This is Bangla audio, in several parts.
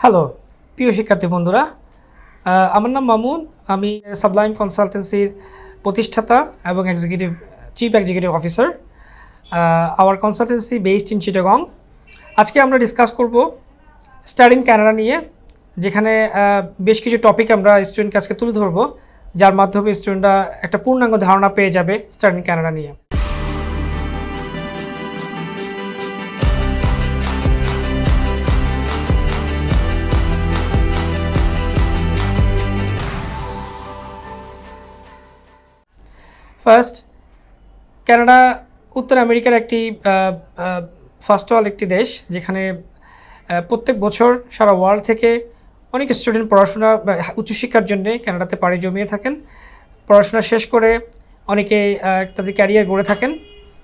হ্যালো প্রিয় শিক্ষার্থী বন্ধুরা, আমার নাম মামুন। আমি সাবলাইম কনসালটেন্সির প্রতিষ্ঠাতা এবং chief executive officer. Our consultancy based in Chittagong. আজকে আমরা ডিসকাস করব স্টাডি ইন কানাডা নিয়ে, যেখানে বেশ কিছু টপিক আমরা স্টুডেন্ট কাছকে তুলে ধরব, যার মাধ্যমে স্টুডেন্টরা একটা পূর্ণাঙ্গ ধারণা পেয়ে যাবে স্টাডি ইন কানাডা নিয়ে। ফার্স্ট, কানাডা উত্তর আমেরিকার একটি ফার্স্ট ওয়ার্ল্ড একটি দেশ, যেখানে প্রত্যেক বছর সারা ওয়ার্ল্ড থেকে অনেক স্টুডেন্ট পড়াশোনা উচ্চশিক্ষার জন্য কানাডাতে পাড়ি জমিয়ে থাকেন। পড়াশোনা শেষ করে অনেকে তাদের ক্যারিয়ার গড়ে থাকেন,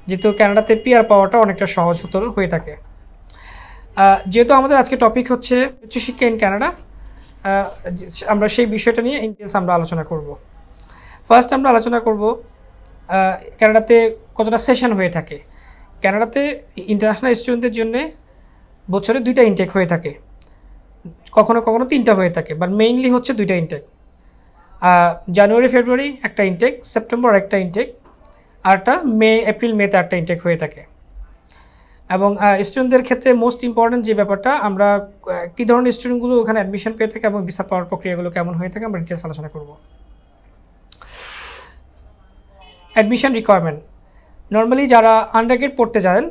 যেহেতু কানাডাতে পিআর পাওয়াটা অনেকটা সহজতর হয়ে থাকে। যেহেতু আমাদের আজকে টপিক হচ্ছে উচ্চশিক্ষা ইন কানাডা, আমরা সেই বিষয়টা নিয়ে ইনডিটেলস আমরা আলোচনা করব। ফার্স্ট আমরা আলোচনা করব কানাডাতে কতটা সেশন হয়ে থাকে। কানাডাতে ইন্টারন্যাশনাল স্টুডেন্টদের জন্য বছরে 2টা ইনটেক হয়ে থাকে, কখনো কখনো 3টা হয়ে থাকে, বাট মেইনলি হচ্ছে 2টা ইনটেক। জানুয়ারি ফেব্রুয়ারি একটা ইনটেক, সেপ্টেম্বর একটা ইনটেক, আরটা এপ্রিল মেতে একটা ইনটেক হয়ে থাকে। এবং স্টুডেন্টদের ক্ষেত্রে মোস্ট ইম্পর্ট্যান্ট যে ব্যাপারটা, আমরা কী ধরনের স্টুডেন্টগুলো ওখানে অ্যাডমিশন পেয়ে থাকে এবং ভিসা পাওয়ার প্রক্রিয়াগুলো কেমন হয়ে থাকে আমরা ডিটেলস আলোচনা করব। অ্যাডমিশন রিকোয়ারমেন্ট, নর্মালি যারা আন্ডারগ্রেড পড়তে যান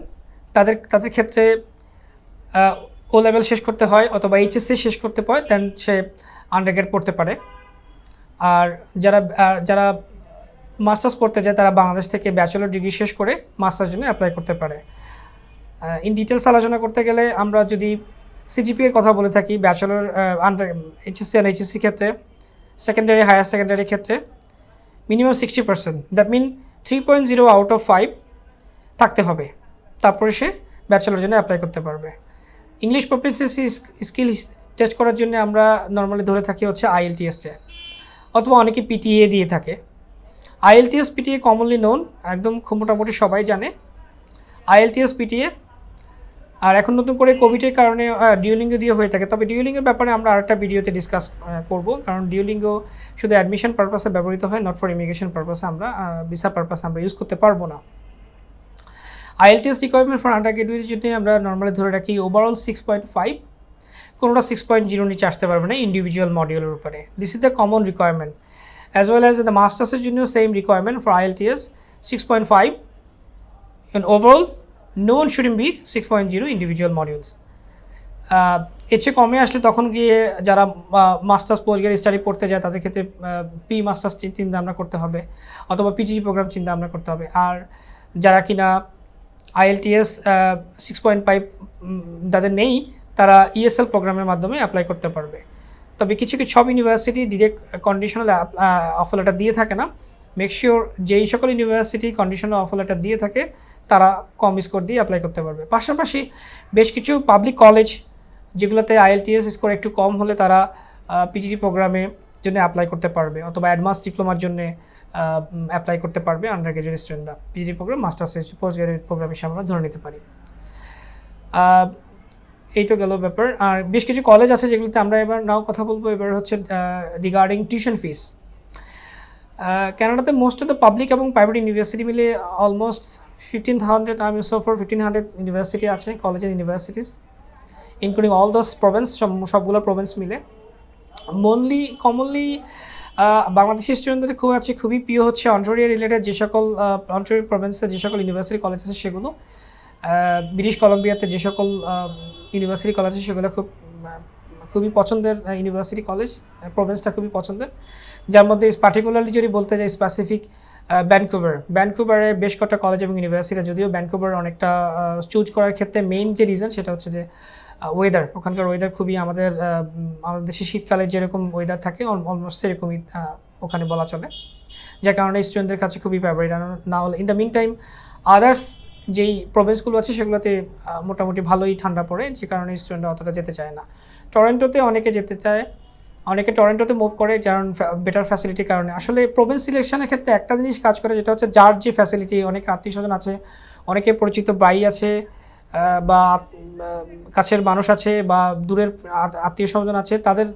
তাদের ক্ষেত্রে ও লেভেল শেষ করতে হয় অথবা এইচএসসি শেষ করতে হয়, দেন সে আন্ডারগ্রেড পড়তে পারে। আর যারা মাস্টার্স পড়তে যায় তারা বাংলাদেশ থেকে ব্যাচেলর ডিগ্রি শেষ করে মাস্টার্স জন্য অ্যাপ্লাই করতে পারে। ইন ডিটেলস আলোচনা করতে গেলে আমরা যদি সিজিপিএর কথা বলে থাকি, ব্যাচেলর এইচএসসি আর এইচএসসি ক্ষেত্রে, সেকেন্ডারি হায়ার সেকেন্ডারি ক্ষেত্রে minimum 60%, that mean 3.0 out of 5 থাকতে হবে, তারপরে সে ব্যাচেলর জন্য অ্যাপ্লাই করতে পারবে। ইংলিশ প্রফিসিয়েন্সি স্কিল টেস্ট করার জন্য আমরা নর্মালি ধরে থাকি হচ্ছে আইএলটিএসে, অথবা অনেকে পিটিএ দিয়ে থাকে। আইএলটিএস পিটিএ কমনলি নোন, একদম খুব মোটামুটি সবাই জানে আইএলটিএস পিটিএ। আর এখন নতুন করে কোভিডের কারণে ডিউলিঙ্গো দিয়ে হয়ে থাকে, তবে ডিউলিঙ্গের ব্যাপারে আমরা আরেকটা ভিডিওতে ডিসকাস করব, কারণ ডিউলিঙ্গো শুধু অ্যাডমিশন পারপাসে ব্যবহৃত হয়, নট ফর ইমিগ্রেশন পারপাসে, আমরা ভিসা পারপাসে আমরা ইউজ করতে পারবো না। আইএলটিএস রিকোয়ারমেন্ট ফর আন্ডারগ্রেজুয়েটের জন্য আমরা নর্মালি ধরে রাখি ওভারঅল 6.5, কোনোটা 6.0 নিচে আসতে পারবে না ইন্ডিভিজুয়াল মডিউলের উপরে। This is the common requirement. As well as the মাস্টার্সের জন্য same requirement for IELTS 6.5 and overall no one shouldn't be 6.0 individual modules. এর চেয়ে কমে আসলে তখন গিয়ে যারা মাস্টার্স পোস্ট গ্রাজুয়েট স্টাডি পড়তে যায় তাদের ক্ষেত্রে পি মাস্টার্স চিন্তা আমরা করতে হবে, অথবা পিজিজি প্রোগ্রাম চিন্তা আমরা করতে হবে। আর যারা কিনা আইএলটিএস 6.5 যাদের নেই, তারা ইএসএল প্রোগ্রামের মাধ্যমে অ্যাপ্লাই করতে পারবে। তবে কিছু সব university direct conditional offer letter দিয়ে থাকে না। মেক শিওর যেই সকল ইউনিভার্সিটি কন্ডিশনাল অফার লেটার দিয়ে থাকে তারা কম স্কোর দিয়ে অ্যাপ্লাই করতে পারবে। পাশাপাশি বেশ কিছু পাবলিক কলেজ যেগুলোতে আইএলটিএস স্কোর একটু কম হলে তারা পিজিডি প্রোগ্রামের জন্য অ্যাপ্লাই করতে পারবে, অথবা অ্যাডভান্স ডিপ্লোমার জন্য অ্যাপ্লাই করতে পারবে আন্ডার গ্রাজুয়েট স্টুডেন্টরা। PGD program, masters, postgraduate program হিসেবে আমরা ধরে নিতে পারি। এই তো গেল ব্যাপার। আর বেশ কিছু কলেজ আছে যেগুলোতে আমরা এবার নাও কথা বলবো। এবার হচ্ছে রিগার্ডিং টিউশন ফিস। কানাডাতে মোস্ট অফ দ্য পাবলিক এবং প্রাইভেট ইউনিভার্সিটি মিলে অলমোস্ট 1500, আমি সো ফর 1500 ইউনিভার্সিটি আছে, college and universities, including all those province, সবগুলো প্রভিন্স মিলে। কমনলি বাংলাদেশি স্টুডেন্টদের খুবই প্রিয় হচ্ছে অন্টারিও রিলেটেড যে সকল অন্টারিও প্রভিন্সে যে সকল ইউনিভার্সিটি কলেজ আছে সেগুলো। ব্রিটিশ কলম্বিয়াতে যে সকল ইউনিভার্সিটি কলেজ আছে সেগুলো খুবই পছন্দের ইউনিভার্সিটি কলেজ, প্রভিন্সটা খুবই পছন্দের। যার মধ্যে পার্টিকুলারলি যদি বলতে যাই স্পেসিফিক, ভ্যানকুভারে বেশ কটা কলেজ এবং ইউনিভার্সিটি, যদিও ভ্যানকুভার অনেকটা চুজ করার ক্ষেত্রে মেইন যে রিজন সেটা হচ্ছে যে ওয়েদার। ওখানকার ওয়েদার খুবই আমাদের দেশে শীতকালে যেরকম ওয়েদার থাকে অলমোস্ট সেরকমই ওখানে বলা চলে, যার কারণে স্টুডেন্টদের কাছে খুবই ফেভারিট। না হলে in the meantime others যেই প্রভিন্সগুলো আছে সেগুলোতে মোটামুটি ভালোই ঠান্ডা পড়ে, যে কারণে স্টুডেন্টরা অতটা যেতে চায় না। টরন্টোতে অনেকে যেতে চায়, অনেকে টরন্টোতে মুভ করে কারণ বেটার ফ্যাসিলিটির কারণে। আসলে প্রভিন্স সিলেকশনের ক্ষেত্রে একটা জিনিস কাজ করে, যেটা হচ্ছে যার যে ফ্যাসিলিটি, অনেক আত্মীয় স্বজন আছে, অনেকে পরিচিত বাই আছে, বা কাছের মানুষ আছে বা দূরের আত্মীয় স্বজন আছে, তাদের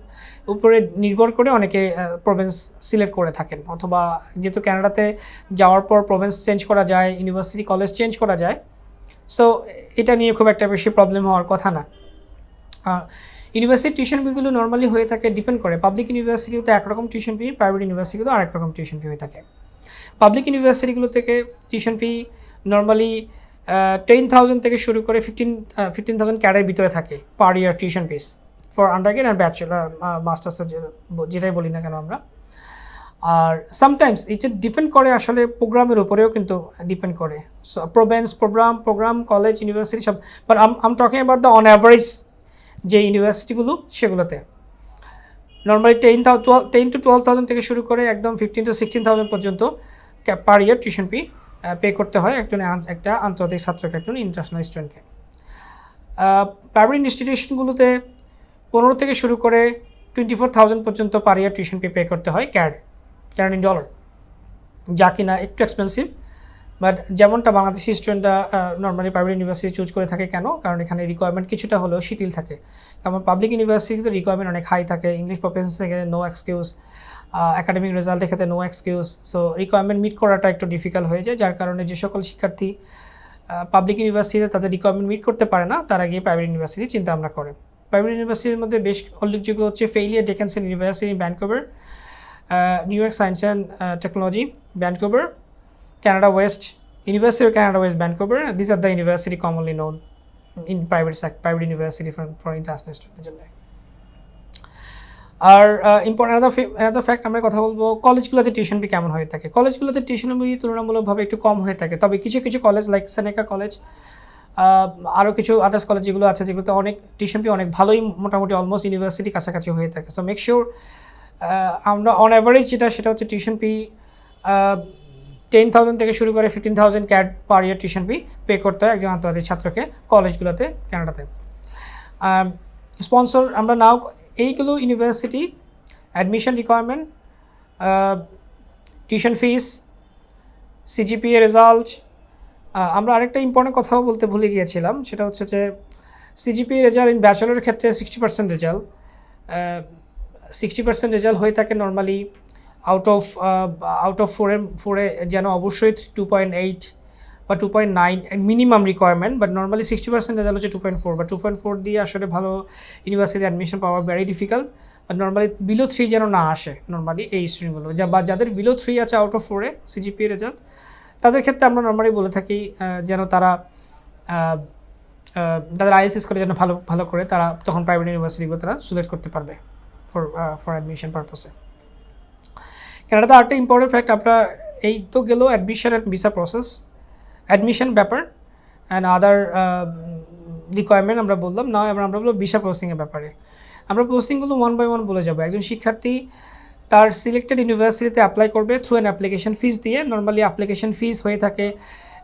উপরে নির্ভর করে অনেকে প্রভিন্স সিলেক্ট করে থাকেন, অথবা যেহেতু কানাডাতে যাওয়ার পর প্রভিন্স চেঞ্জ করা যায়, ইউনিভার্সিটি কলেজ চেঞ্জ করা যায়, সো এটা নিয়ে খুব একটা বেশি প্রবলেম হওয়ার কথা না। ইউনিভার্সিটি টিউশন ফিগুলো নর্মালি হয়ে থাকে, ডিপেন্ড করে পাবলিক ইউনিভার্সিটিতে একরকম টিউশন ফি, প্রাইভেট ইউনিভার্সিটিতেও আরেক রকম টিউশন ফি হয়ে থাকে। পাবলিক ইউনিভার্সিটিগুলো থেকে টিউশন ফি নর্মালি 10,000 থেকে শুরু করে 15,000 ক্যাডের ভিতরে থাকে per year tuition fees for undergrad and bachelor মাস্টার্সের যেটাই বলি না কেন আমরা। আর সামটাইমস এটা ডিপেন্ড করে আসলে প্রোগ্রামের উপরেও কিন্তু ডিপেন্ড করে, প্রোগ্রাম কলেজ ইউনিভার্সিটি সব, but I'm talking about the on average যে ইউনিভার্সিটিগুলো সেগুলোতে নর্মালি 10 to 12,000 থেকে শুরু করে একদম 15 to 16,000 পর্যন্ত পার ইয়ার টিউশন ফি পে করতে হয় একটা আন্তর্জাতিক ছাত্রকে, একজন ইন্টারন্যাশনাল স্টুডেন্টকে। প্রাইভেট ইনস্টিটিউশনগুলোতে 15 থেকে শুরু করে 24,000 পর্যন্ত পার ইয়ার টিউশন ফি পে করতে হয় ক্যানাডিয়ান ডলার, যা কিনা একটু এক্সপেন্সিভ, বাট যেমনটা বাংলাদেশি স্টুডেন্টরা নর্মালি প্রাইভেট ইউনিভার্সিটি চুজ করে থাকে কেন, কারণ এখানে রিকোয়ারমেন্ট কিছুটা হলেও শিথিল থাকে। কারণ পাবলিক ইউনিভার্সিটিতে রিকোয়ারমেন্ট অনেক হাই থাকে, ইংলিশ প্রফেশন থেকে নো এক্সকিউজ, একাডেমিক রেজাল্টের ক্ষেত্রে no excuse, so requirement meet করাটা একটু ডিফিকাল্ট হয়ে যায়, যার কারণে যে সকল শিক্ষার্থী পাবলিক ইউনিভার্সিটিতে তাদের রিকোয়ারমেন্ট মিট করতে পারে না, তারা গিয়ে প্রাইভেট ইউনিভার্সিটি চিন্তা ভাবনা করে। প্রাইভেট ইউনিভার্সিটির মধ্যে বেশ উল্লেখযোগ্য হচ্ছে failure Dickinson university Vancouver, new York science and technology Vancouver, Canada West, University of Canada West Vancouver. These are the university commonly known in private university for international students. আর another fact আমরা কথা বলবো কলেজগুলোতে টিউশন ফি কেমন হয়ে থাকে। কলেজগুলোতে টিউশন ফি তুলনামূলকভাবে একটু কম হয়ে থাকে, তবে কিছু কিছু কলেজ লাইক সেনেকা কলেজ, আরও কিছু আদার্স কলেজ যেগুলো আছে যেগুলোতে অনেক টিউশন ফি অনেক ভালোই, মোটামুটি অলমোস্ট ইউনিভার্সিটি কাছাকাছি হয়ে থাকে। সো মেক শিওর আমরা অন অ্যাভারেজ সেটা হচ্ছে টিউশন ফি 10,000 থেকে শুরু করে 15,000 CAD পার ইয়ার টিউশন ফি পে করতে হয় একজন আন্তর্জাতিক ছাত্রকে কলেজগুলোতে কানাডাতে। স্পন্সর আমরা নাও এইগুলো university admission requirement, tuition fees, CGPA result. আমরা আরেকটা ইম্পর্টেন্ট কথাও বলতে ভুলে গিয়েছিলাম, সেটা হচ্ছে যে সিজিপিএ রেজাল্ট ইন ব্যাচেলরের ক্ষেত্রে 60% রেজাল্ট, 60% রেজাল্ট হয়ে থাকে নর্মালি আউট অফ ফোরে যেন অবশ্যই 2.8 বা 2.9 minimum requirement, but normally 60% result হচ্ছে 2.4 বা 2.4 দিয়ে আসলে ভালো ইউনিভার্সিটি অ্যাডমিশন পাওয়া very difficult. But normally below 3 যেন না আসে নর্মালি এই স্টুডেন্টগুলো, বা যাদের বিলো 3 আছে আউট অফ 4-এ সিজিপিএ রেজাল্ট, তাদের ক্ষেত্রে আমরা নর্মালি বলে থাকি যেন তারা তাদের আইএসএস করে যেন ভালো করে তারা তখন প্রাইভেট ইউনিভার্সিটিগুলো তারা সিলেক্ট করতে পারবে ফর অ্যাডমিশন পারপাসে। কানাডাতে আরেকটা ইম্পর্টেন্ট ফ্যাক্ট, আমরা এই তো গেল admission and visa process, admission ব্যাপার অ্যান্ড আদার রিকোয়ারমেন্ট আমরা বললাম। না আমরা বলবো ভিসা প্রসেসিংয়ের ব্যাপারে। আমরা প্রসেসিংগুলো 1 by 1 বলে যাবো। একজন শিক্ষার্থী তার সিলেক্টেড ইউনিভার্সিটিতে অ্যাপ্লাই করবে থ্রু অ্যান অ্যাপ্লিকেশন ফিস দিয়ে। নর্মালি অ্যাপ্লিকেশন ফিস হয়ে থাকে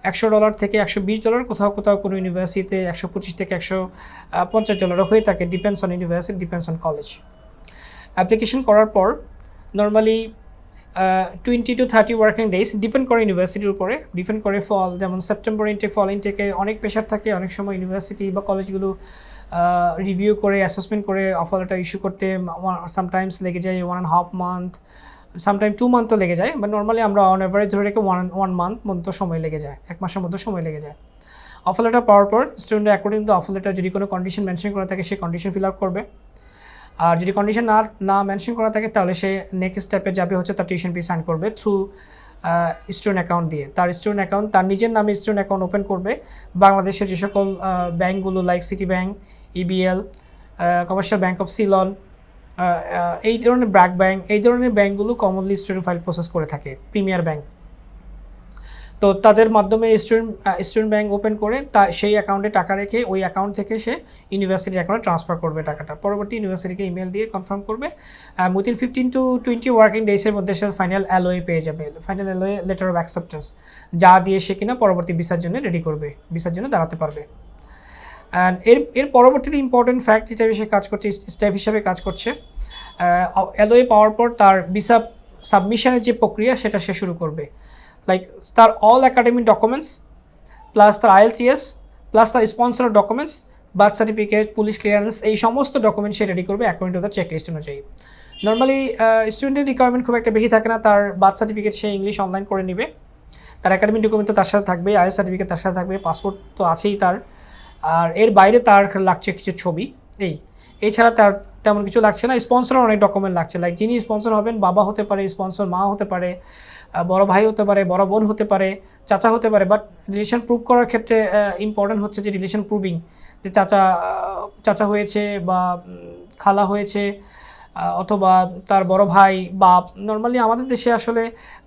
$100 থেকে $120, কোথাও কোনো ইউনিভার্সিটিতে 125 থেকে $150 হয়ে থাকে, depends on university, depends on college. Application করার পর normally 20 to 30 working days, depend করে ইউনিভার্সিটির উপরে, ডিপেন্ড করে ফল, যেমন সেপ্টেম্বর ইনটেক, ফল ইনটেকে অনেক প্রেশার থাকে, অনেক সময় ইউনিভার্সিটি বা কলেজগুলো রিভিউ করে অ্যাসেসমেন্ট করে অফার লেটার ইস্যু করতে সামটাইমস লেগে যায় 1.5 month, সামটাইম 2 monthও লেগে যায়, বাট নর্মালি আমরা অন অ্যাভারেজ ধরে রেখে 1 month মতো সময় লেগে যায়, 1 মাসের মতো সময় লেগে যায়। অফার লেটার পাওয়ার পর student according to offer letter যদি কোনো কন্ডিশন মেনশন করা থাকে সেই কন্ডিশন ফিল আপ করবে, আর যদি কন্ডিশন না মেনশন করা থাকে তাহলে সে নেক্সট স্টেপে যাবে হচ্ছে তার টিউশন ফি সাইন করবে থ্রু স্টুডেন্ট অ্যাকাউন্ট দিয়ে। তার স্টুডেন্ট অ্যাকাউন্ট, তার নিজের নামে স্টুডেন্ট অ্যাকাউন্ট ওপেন করবে বাংলাদেশের যে সকল ব্যাঙ্কগুলো like city bank, EBL, commercial bank of Ceylon, এই ধরনের ব্র্যাক ব্যাঙ্ক, এই ধরনের ব্যাঙ্কগুলো কমনলি স্টুডেন্ট ফাইল প্রসেস করে থাকে, প্রিমিয়ার ব্যাঙ্ক। তো তাদের মাধ্যমে স্টুডেন্ট ব্যাঙ্ক ওপেন করে সেই অ্যাকাউন্টে টাকা রেখে ওই অ্যাকাউন্ট থেকে সে ইউনিভার্সিটির অ্যাকাউন্টে ট্রান্সফার করবে টাকাটা, পরবর্তী ইউনিভার্সিটিকে ইমেল দিয়ে কনফার্ম করবে। উইথিন 15 to 20 ওয়ার্কিং ডেজের মধ্যে সে ফাইনাল অ্যালোয়ে পেয়ে যাবে, ফাইনাল অ্যালোয়ে লেটার অফ অ্যাকসেপ্টেন্স, যা দিয়ে সে কিনা পরবর্তী ভিসার জন্য রেডি করবে, ভিসার জন্য দাঁড়াতে পারবে। অ্যান্ড এর পরবর্তীতে ইম্পর্টেন্ট ফ্যাক্ট যেটা সে কাজ করছে, স্টেপ হিসাবে কাজ করছে, অ্যালোয়ে পাওয়ার পর তার ভিসা সাবমিশনের যে প্রক্রিয়া সেটা সে শুরু করবে, লাইক তার অল একাডেমিক ডকুমেন্টস প্লাস তার IELTS প্লাস তার sponsor documents, birth certificate, police clearance, এই সমস্ত ডকুমেন্ট সে রেডি করবে অ্যাকর্ডিং টু দ্য চেকলিস্ট অনুযায়ী। নর্মালি স্টুডেন্টের রিকোয়ারমেন্ট খুব একটা বেশি থাকে না, তার বার্থ সার্টিফিকেট সে ইংলিশ অনলাইন করে নেবে, তার একাডেমিক ডকুমেন্ট তো তার সাথে থাকবে, আইএস সার্টিফিকেট তার সাথে থাকবে, পাসপোর্ট তো আছেই তার, আর এর বাইরে তার লাগছে কিছু ছবি, এছাড়া তার তেমন কিছু লাগছে না। স্পন্সর অনেক ডকুমেন্ট লাগছে, লাইক যিনি স্পন্সর হবেন বাবা হতে পারে, স্পন্সর মা হতে পারে, বড় ভাই হতে পারে, বড় বোন হতে পারে, চাচা হতে পারে। বাট রিলেশন প্রুভ করার ক্ষেত্রে ইম্পর্টেন্ট হচ্ছে যে রিলেশন প্রুভিং, যে চাচা হয়েছে বা খালা হয়েছে, অথবা তার বড় ভাই, বাপ। নর্মালি আমাদের দেশে আসলে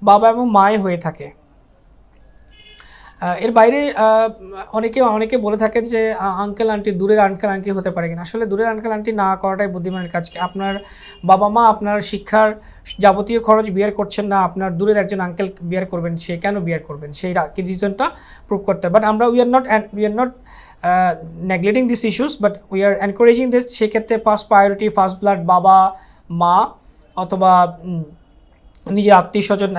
বাবা এবং মাই হয়ে থাকে। এর বাইরে অনেকে বলে থাকেন যে আঙ্কেল আন্টি, দূরের আঙ্কেল আন্টি হতে পারে কিনা। আসলে দূরের আঙ্কেল আন্টি না করাটাই বুদ্ধিমানের কাজ। আপনার বাবা মা আপনার শিক্ষার যাবতীয় খরচ বিয়ার করছেন না, আপনার দূরের একজন আঙ্কেল বিয়ার করবেন, সে কেন বিয়ার করবেন, সেই রিজনটা প্রুভ করতে হবে। বাট আমরা we are not neglecting this issues, but we are encouraging this. সেক্ষেত্রে ফার্স্ট প্রায়োরিটি, ফার্স্ট ব্লাড বাবা মা, অথবা নিজের আত্মীয় স্বজন,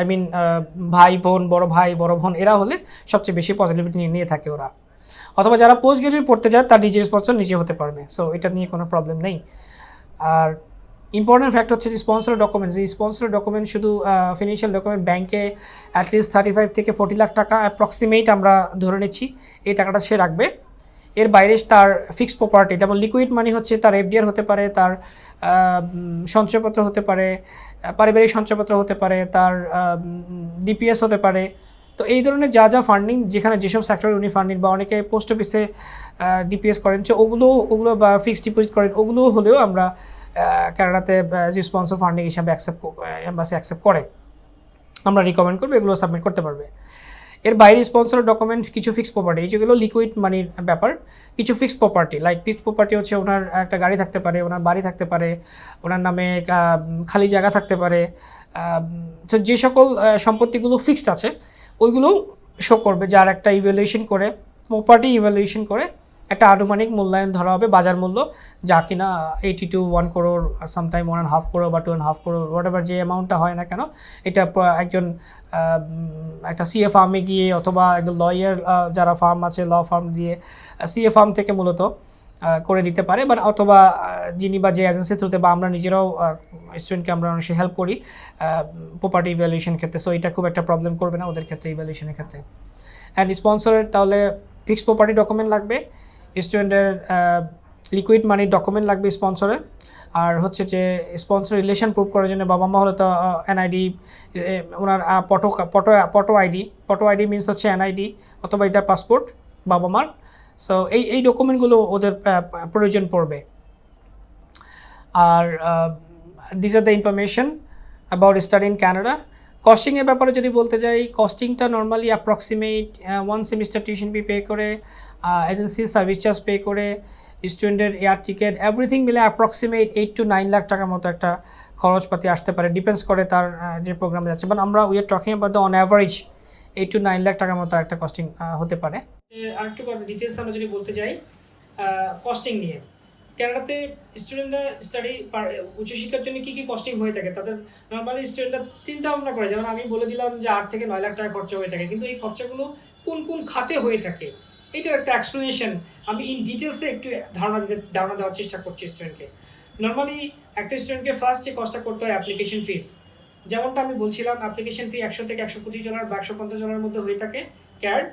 ভাই বোন, বড় ভাই বড় বোন, এরা হলে সবচেয়ে বেশি পজিটিভিটি নিয়ে থাকে ওরা। অথবা যারা পোস্ট গ্রাজুয়েট পড়তে যায় তার নিজের স্পন্সর নিজে হতে পারবে, সো এটা নিয়ে কোনো প্রবলেম নেই। আর ইম্পর্টেন্ট ফ্যাক্ট হচ্ছে যে স্পন্সর ডকুমেন্টস। এই স্পন্সর ডকুমেন্ট শুধু ফিনান্সিয়াল ডকুমেন্ট, ব্যাংকে অ্যাটলিস্ট 35 থেকে 40 লাখ টাকা অ্যাপ্রক্সিমেট আমরা ধরে নিচ্ছি, এই টাকাটা সে রাখবে। এর বাইরে তার ফিক্সড প্রপার্টি, যেমন লিকুইড মানি হচ্ছে তার এফডিআর হতে পারে, তার সঞ্চয়পত্র হতে পারে, পারিবারিক সঞ্চয়পত্র হতে পারে, তার ডিপিএস হতে পারে। তো এই ধরনের যা ফান্ডিং, যেখানে যেসব সেক্টরে উনি ফান্ডিং, বা অনেকে পোস্ট অফিসে ডিপিএস করেন, সো ওগুলো বা ফিক্সড ডিপোজিট করেন, ওগুলো হলেও আমরা কানাডাতে যে স্পন্সর ফান্ডিং হিসাবে এম্বাসি অ্যাকসেপ্ট করে, আমরা রিকমেন্ড করবো এগুলো সাবমিট করতে পারবে। এর বাইরে স্পন্সর ডকুমেন্ট, কিছু ফিক্সড প্রপার্টি, যেগুলো লিকুইড মানির ব্যাপার, কিছু fixed property, like fixed property হচ্ছে ওনার একটা গাড়ি থাকতে পারে, ওনার বাড়ি থাকতে পারে, ওনার নামে খালি জায়গা থাকতে পারে। তো যে সকল সম্পত্তিগুলো ফিক্সড আছে ওইগুলো শো করবে, যার একটা ইভ্যালুয়েশন করে, প্রপার্টি ইভ্যালুয়েশন করে একটা আনুমানিক মূল্যায়ন ধরা হবে, বাজার মূল্য, যা কিনা 80 to 1 crore, সামটাইম 1.5 crore বা 2.5 crore, হোয়াট এভার যে অ্যামাউন্টটা হয় না কেন, এটা একজন একটা সিএ ফার্মে গিয়ে, অথবা একজন লয়ার, যারা ফার্ম আছে ল ফার্ম দিয়ে, সিএ ফার্ম থেকে মূলত করে দিতে পারে, বা অথবা যিনি বা যে এজেন্সি থ্রুতে, বা আমরা নিজেরাও স্টুডেন্টকে আমরা অনেক হেল্প করি প্রপার্টি ইভ্যালুয়েশন ক্ষেত্রে। সো এটা খুব একটা প্রবলেম করবে না ওদের ক্ষেত্রে, ইভ্যালুয়েশনের ক্ষেত্রে। অ্যান্ড স্পন্সরের তাহলে ফিক্সড প্রপার্টি ডকুমেন্ট লাগবে, স্টুডেন্টের লিকুইড মানি ডকুমেন্ট লাগবে স্পন্সরের, আর হচ্ছে যে স্পন্সর রিলেশন প্রুভ করার জন্য বাবা মা হলে তো এনআইডি, ওনার পটো আইডি মিনস হচ্ছে এনআইডি, অথবা ইদার পাসপোর্ট বাবা মার। সো এই ডকুমেন্টগুলো ওদের প্রয়োজন পড়বে। আর this are the information about study in Canada. কস্টিংয়ের ব্যাপারে যদি বলতে যাই, কস্টিংটা normally approximate 1 semester tuition fee pay করে, এজেন্সি সার্ভিস চার্জ পে করে, স্টুডেন্টের এয়ার টিকেট, এভরিথিং মিলে অ্যাপ্রক্সিমেট 8 to 9 লাখ টাকার মতো একটা খরচপাতি আসতে পারে, ডিপেন্ডস করে তার যে প্রোগ্রামে যাচ্ছে। বাট আমরা we are talking about the on average 8 to 9 lakh টাকার মতো একটা কস্টিং হতে পারে। আরেকটু ডিটেলস আমরা যদি বলতে যাই কস্টিং নিয়ে, ক্যানাডাতে স্টুডেন্টরা উচ্চশিক্ষার জন্য কী কী কস্টিং হয়ে থাকে, তাদের নর্মালি স্টুডেন্টরা চিন্তা ভাবনা করে। যেমন আমি বলে দিলাম যে 8 থেকে 9 লাখ টাকা খরচা হয়ে থাকে, কিন্তু এই খরচাগুলো কোন কোন খাতে হয়ে থাকে এটার একটা এক্সপ্লেনেশন আমি ইন ডিটেলসে একটু ধারণা দেওয়ার চেষ্টা করছি স্টুডেন্টকে। নর্মালি একটা স্টুডেন্টকে ফার্স্ট যে কস্টটা করতে হয় অ্যাপ্লিকেশন ফিস, যেমনটা আমি বলছিলাম অ্যাপ্লিকেশন ফি 100 থেকে 125 ডলার বা 150 ডলারের মধ্যে হয়ে থাকে ক্যাড।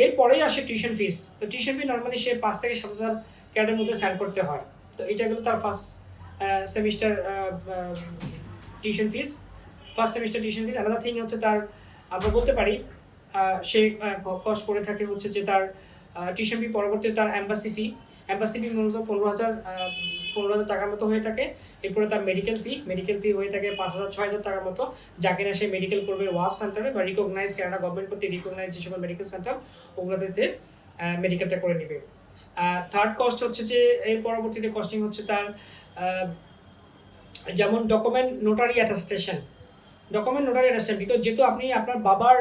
এরপরেই আসে টিউশন ফিস। তো টিউশন ফি নর্মালি সে 5 থেকে 7,000 ক্যাডের মধ্যে সাইন করতে হয়। তো এটা গেলো তার ফার্স্ট সেমিস্টার টিউশন ফিস। আলাদা থিং হচ্ছে তার, আমরা বলতে পারি সে কস্ট করে থাকে হচ্ছে যে তার টিউশন ফি, পরবর্তীতে তার অ্যাম্বাসি ফি মূলত 15,000 টাকার মতো হয়ে থাকে। এরপরে তার মেডিকেল ফি হয়ে থাকে 5,000-6,000 টাকার মতো, যাকে না সে মেডিকেল করবে ওয়াফ সেন্টারে বা রিকগনাইজ, কানাডা গভর্নমেন্ট কর্তৃক রিকগনাইজ যে সকল মেডিকেল সেন্টার, ওগুলোতে যে মেডিকেলটা করে নেবে। থার্ড কস্ট হচ্ছে যে এর পরবর্তীতে কস্টিং হচ্ছে তার যেমন ডকুমেন্ট নোটারি অ্যাটাস্টেশন, বিকজ যেহেতু আপনি আপনার বাবার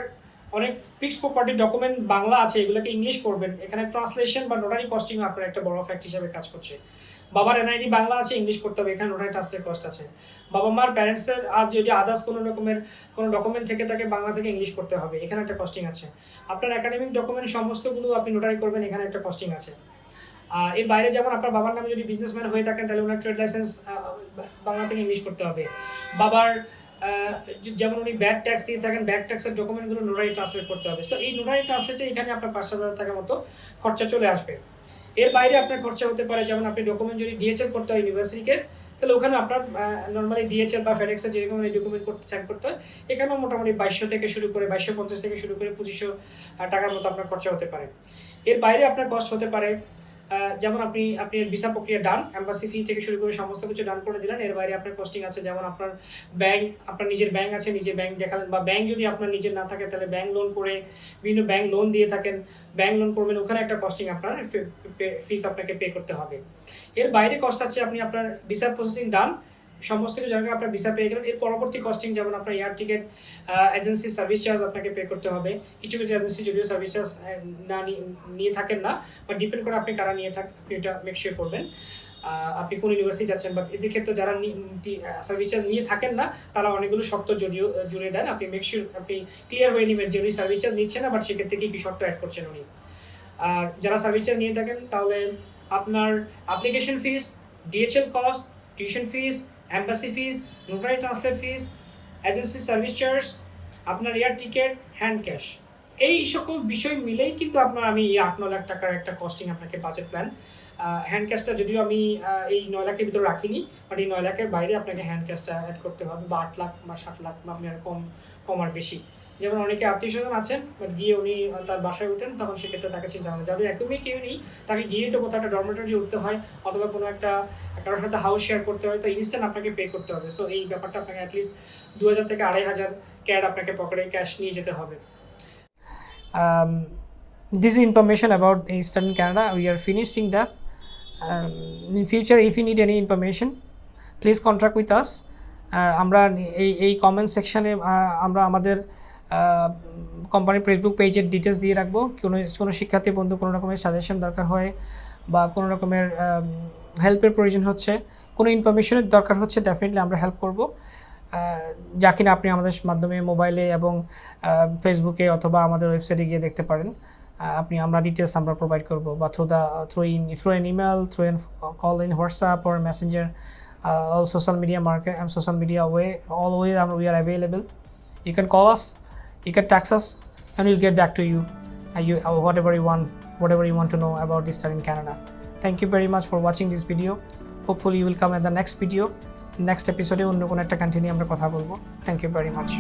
অনেক ফিক্সড প্রপার্টি ডকুমেন্ট বাংলা আছে, এগুলোকে ইংলিশ করবেন, এখানে ট্রান্সলেশন বা নোটারি কস্টিং আপনার একটা বড় ফ্যাক্ট হিসাবে কাজ করছে। বাবার এনআইডি বাংলা আছে, ইংলিশ করতে হবে, এখানে নোটারি ট্রাস্টের কস্ট আছে। বাবা মার প্যারেন্টসের আর যদি আদার্স কোনো রকমের কোনো ডকুমেন্ট থেকে থাকে বাংলা থেকে ইংলিশ করতে হবে, এখানে একটা কস্টিং আছে। আপনার একাডেমিক ডকুমেন্ট সমস্তগুলো আপনি নোটারি করবেন, এখানে একটা কস্টিং আছে। এর বাইরে যেমন আপনার বাবার নামে যদি বিজনেসম্যান হয়ে থাকেন তাহলে ওনার ট্রেড লাইসেন্স বাংলা থেকে ইংলিশ করতে হবে। বাবার যেমন উনি ব্যাড ট্যাক্স দিয়ে থাকেন, ব্যাড ট্যাক্সের ডকুমেন্টগুলো নোটারি ট্রান্সলেট করতে হবে। সো এই নোটারি ট্রান্সলেটে এখানে আপনার 5,000 টাকার মতো খরচা চলে আসবে। এর বাইরে আপনার খরচা হতে পারে, যেমন আপনি ডকুমেন্ট যদি ডিএচএল করতে হয় ইউনিভার্সিটিকে, তাহলে ওখানে আপনার নর্মালি ডিএচএল বা ফেডেক্সের যেরকম এই ডকুমেন্ট সেন্ড করতে হয়, এখানেও মোটামুটি 2,200 থেকে শুরু করে 2,250 থেকে শুরু করে 2,500 টাকার মতো আপনার খরচা হতে পারে। এর বাইরে আপনার কস্ট হতে পারে, যেমন আপনি ভিসা প্রক্রিয়া ডান, এম্বাসি ফি থেকে শুরু করে সমস্ত কিছু ডান করে দিলেন। এর বাইরে আপনার কস্টিং আছে, যেমন আপনার ব্যাংক, আপনার নিজের ব্যাংক আছে, নিজে ব্যাংক দেখালেন, বা ব্যাংক যদি আপনার নিজের না থাকে তাহলে ব্যাংক লোন করে, বিভিন্ন ব্যাংক লোন দিয়ে থাকেন, ব্যাংক লোন করবেন, ওখানে একটা কস্টিং আপনার ফিস আপনাকে পে করতে হবে। এর বাইরে কস্ট আছে, আপনি আপনার ভিসা প্রসেসিং ডান, সমস্ত কিছু জায়গায় আপনার ভিসা পেয়ে গেলেন। এর পরবর্তী কস্টিং যেমন আপনার air ticket, agency service charge আপনাকে পে করতে হবে। কিছু কিছু এজেন্সি যদিও সার্ভিস চার্জ না নিয়ে থাকেন না, বা ডিপেন্ড করে আপনি কারা নিয়ে থাকেন, আপনি এটা মেক শিওর করবেন আপনি কোন ইউনিভার্সিটি যাচ্ছেন। বাট এদের ক্ষেত্রে যারা সার্ভিস চার্জ নিয়ে থাকেন না তারা অনেকগুলো শর্ত জুড়ে দেন, আপনি মেক শিওর আপনি ক্লিয়ার হয়ে নেবেন যে উনি সার্ভিস চার্জ নিচ্ছেন না, বাট সেক্ষেত্রে কি শর্ত অ্যাড করছেন উনি। আর যারা সার্ভিস চার্জ নিয়ে থাকেন তাহলে আপনার application fees, DHL cost, tuition fees, embassy fees, notary translate fees, agency service charge, আপনার এয়ার টিকিট, হ্যান্ড ক্যাশ, এই সকল বিষয় মিলেই কিন্তু আপনার আমি এই 8-9 লাখ টাকার একটা কস্টিং আপনাকে বাজেট প্ল্যান। হ্যান্ড ক্যাশটা যদিও আমি এই 9 লাখের ভিতরে রাখিনি, বাট এই 9 লাখের বাইরে আপনাকে হ্যান্ড ক্যাশটা অ্যাড করতে হবে, বা 8 লাখ বা 60 লাখ, বা আপনি আর কম আর বেশি। যেমন অনেকে আত্মীয়স্বজন আছেন, বাট গিয়ে উনি তার বাসায় উঠেন, তখন সেক্ষেত্রে তাকে চিন্তা ভাবনা, যাদের একদমই কেউ নেই তাকে গিয়ে তো কোথাও একটা ডরমেটরি উঠতে হয়, অথবা কোনো একটা কারোর সাথে হাউস শেয়ার করতে হয়, তো ইনস্ট্যান্ট আপনাকে পে করতে হবে। সো এই ব্যাপারটা আপনাকে অ্যাটলিস্ট 2,000 থেকে 2,500 ক্যাড আপনাকে পকেটে ক্যাশ নিয়ে যেতে হবে। This is information about Eastern Canada. We are finishing that. In future, if you need any information, please contact with us. আমরা এই কমেন্ট সেকশানে আমরা আমাদের কোম্পানির ফেসবুক পেজের ডিটেলস দিয়ে রাখবো। কোনো শিক্ষার্থী বন্ধু কোনো রকমের সাজেশন দরকার হয়, বা কোনো রকমের হেল্পের প্রয়োজন হচ্ছে, কোনো ইনফরমেশনের দরকার হচ্ছে, ডেফিনেটলি আমরা হেল্প করব। যা কিনা আপনি আমাদের মাধ্যমে মোবাইলে এবং ফেসবুকে অথবা আমাদের ওয়েবসাইটে গিয়ে দেখতে পারেন। আমরা ডিটেলস আমরা প্রোভাইড করব, বা through N email, through N call, in WhatsApp or messenger, all social media market and social media way, all way we are available. You can call us, you can text us, and we'll get back to you, whatever you want to know about Eastern Canada. Thank you very much for watching this video. Hopefully you will come at the next video, next episode অন্য কোনো একটা কন্টিনিউ আমরা কথা বলবো। Thank you very much.